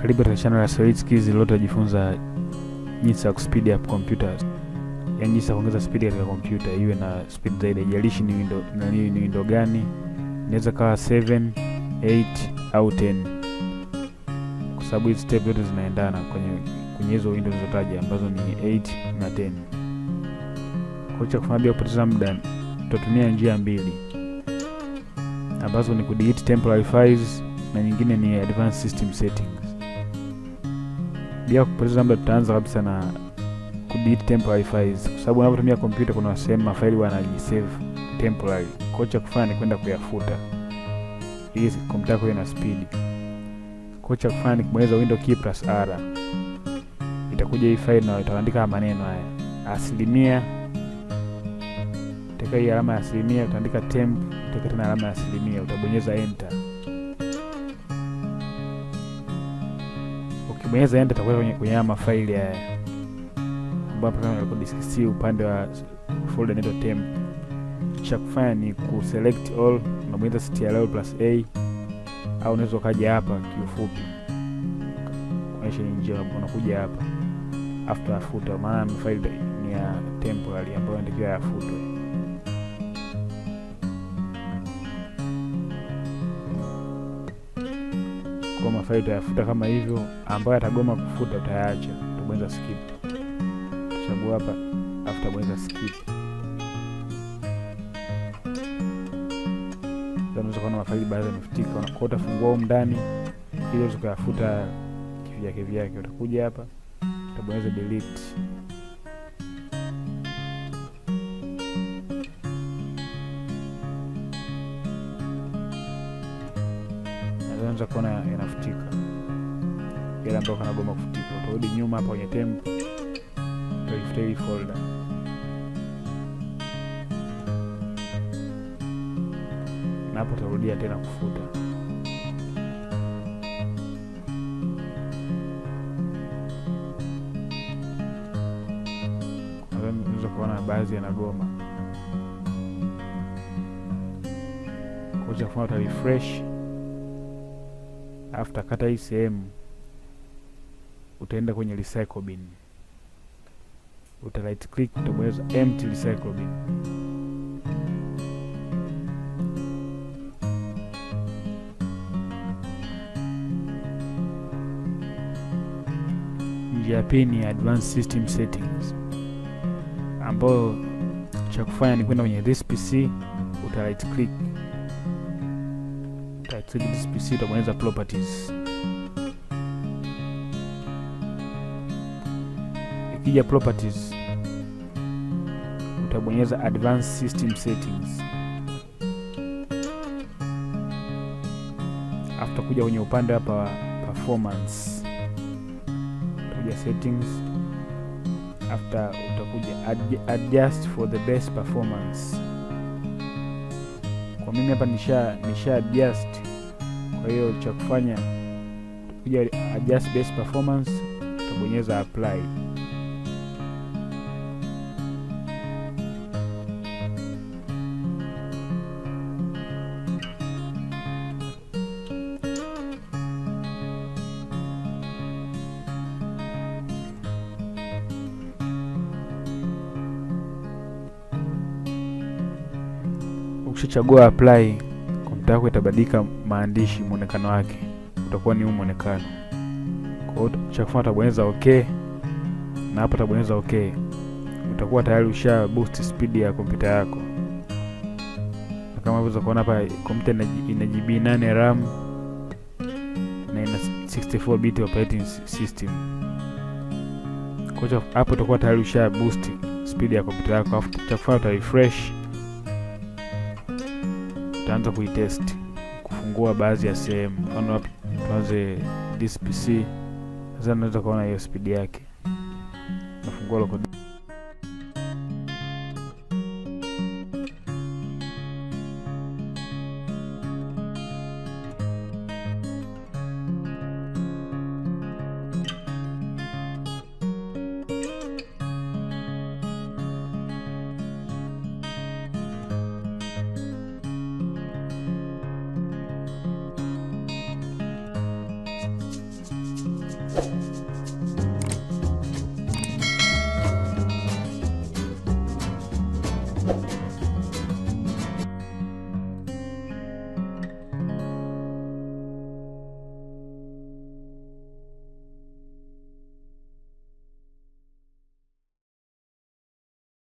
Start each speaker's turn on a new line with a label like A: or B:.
A: Karibu katika channel ya Zaidi Skills. Leo tutajifunza jinsi ya kuspeed up computers. Yaani jinsi ya kuongeza speed katika kompyuta iwe na speed zaidi. Haijalishi ni window gani. Inaweza kawa 7, 8 au 10. Kwa sababu hizi step zote zinaendana kwenye hizo windows zilizotaja ambazo ni 8 na 10. Kwa hiyo kufanya bila kupoteza muda tutatumia njia mbili ambazo ni kudelete temporary files na nyingine ni advanced system settings. Bila kupoteza muda tutaanza kabisa na kudelete temporary files, kwa sababu unapotumia kompyuta kuna sehemu mafaili yanajisave temporary. Kwa hiyo kufanya ni kwenda kuyafuta ili kompyuta yako iwe na speed. Kwa hiyo kufanya ni kubonyeza window key plus R. Itakuja hii file na itaandika maneno haya. Asilimia, utaweka hii alama ya asilimia, utaandika temp, utaweka tena alama ya asilimia, utabonyeza enter. Ukibonyeza enter itakwenda kwenye haya mafaili haya ambapo yako disk C upande wa folder inaitwa temp. Cha kufanya ni kuselect all, unabonyeza ctrl plus A, au unaweza kaja hapa kiufupi kuonyesha njia, unakuja hapa after afuta, maana file ni ya temporary ambayo inatakiwa yafutwe. Kwa mafaili utayafuta kama hivyo, ambayo atagoma kufuta utayaacha, utabonyeza skip. Chagua hapa after bonyeza skip. Unaweza kuona mafaili baadhi yamefutika, kwa utafungua huko ndani ili uweze kuyafuta kivyake. Utakuja hapa utabonyeza delete. Unaweza kuona yanafutika yale ambayo kanagoma kufutika. Utarudi nyuma hapa kwenye temp, utafuta hii folder na hapo utarudia tena kufuta. Unaweza kuona baadhi yanagoma. Kwa kufanya uta refresh. After kata hii sehemu utaenda kwenye recycle bin, uta right click, utabonyeza empty recycle bin. Njia ya pili ni advanced system settings, ambayo cha kufanya ni kwenda kwenye this PC, uta right click, this PC, utabonyeza properties. Ikija properties utabonyeza advanced system settings. After kuja kwenye upande hapa performance, utakuja settings. After utakuja adjust for the best performance. Kwa mimi hapa nisha adjust. Kwa hiyo cha kufanya kuja adjust best performance, utabonyeza apply. Ukishachagua apply, kompyuta yako itabadilika maandishi, muonekano wake utakuwa ni huu muonekano. Kwa hiyo cha kufanya utabonyeza okay, na hapa utabonyeza okay. Utakuwa tayari usha boost speed ya kompyuta yako. Na kama unaweza kuona hapa kompyuta ina GB 8 RAM na ina 64 bit operating system. Kwa hiyo hapo utakuwa tayari usha boost speed ya kompyuta yako. Afu cha kufanya uta refresh, utaanza kuitest, kufungua baadhi ya sehemu. Mfano hapa tuanze this PC. Sasa unaweza kuona hiyo speed yake. Nafungua local.